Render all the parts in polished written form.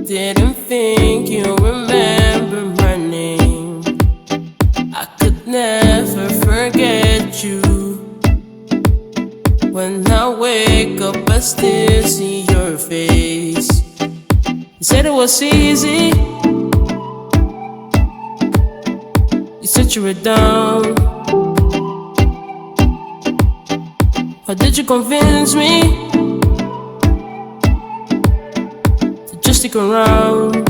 didn't think you remember my name. I could never forget you. When I wake up, I still see your face. You said it was easy. You said you were down. How did you convince me to just stick around?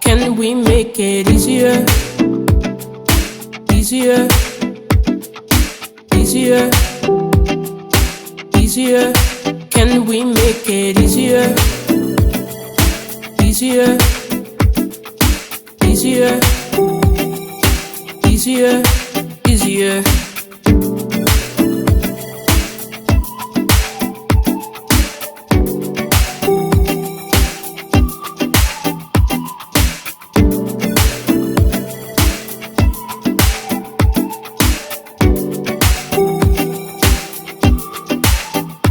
Can we make it easier? Easier, easier, easier. Can we make it easier? Easier, easier, easier, easier.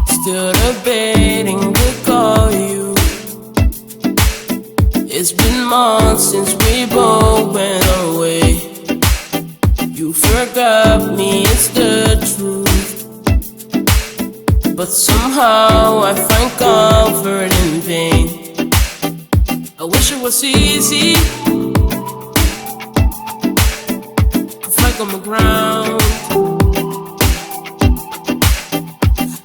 Still debating to call you. It's been months since we both went away. You forgot me, it's the truth. But somehow I find comfort in pain. I wish it was easy to flag on the ground.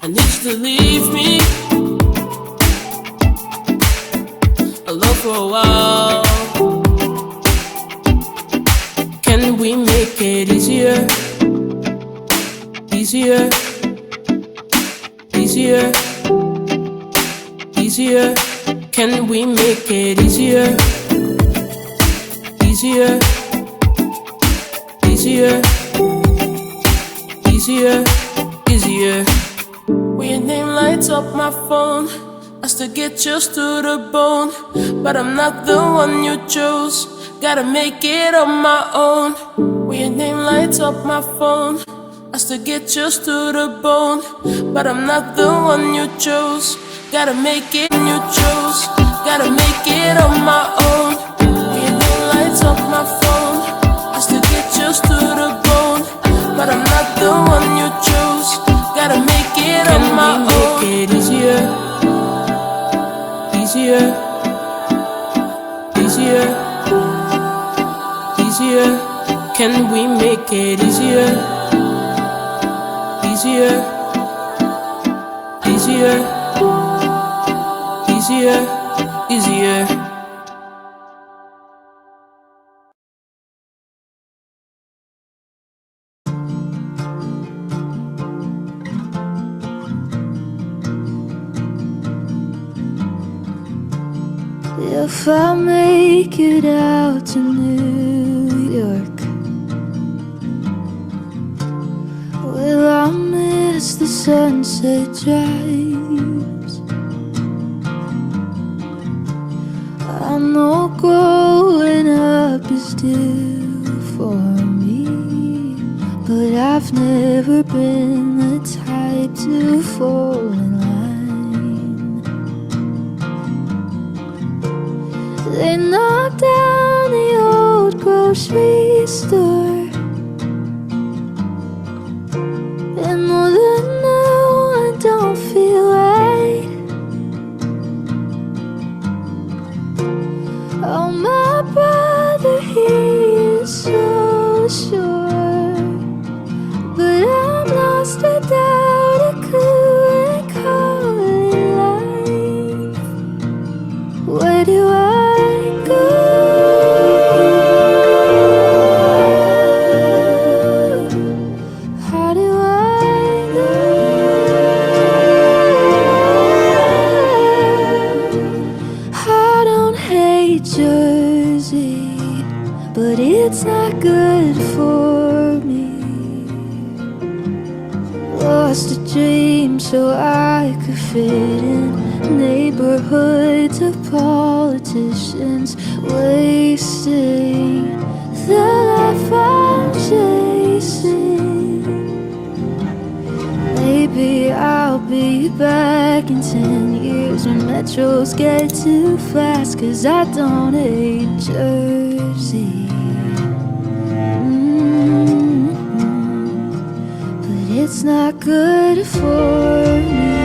I need you to leave me alone for a while. Can we make it easier? Easier, easier, easier. Can we make it easier? Easier, easier, easier, easier. When your name lights up my phone, I still get used to the bone. But I'm not the one you chose, gotta make it on my own. When your name lights up my phone, I still get used to the bone. But I'm not the one you chose, gotta make it you chose, gotta make it on my own. When your name lights up my phone, I still get used to the bone. But I'm not the one you chose, gotta make it on my own. Make it easier, easier, easier, easier. Can we make it easier? Easier, easier, easier, easier. If I make it out to New York, will I miss the sunset drives? I know growing up is due for me, but I've never been the type to fall in line. They knocked down the old grocery store, and more than now I don't feel right. Oh, my brother, he is so sure, but I'm lost without a clue and call it life. Where do I go? How do I go? I don't hate Jersey, but it's not good for me. Lost a dream so I could fit in neighborhoods of politicians, wasting the life I'm chasing. Maybe I'll be back in 10 years goes when metros get too fast, 'cause I don't hate Jersey. But it's not good for me.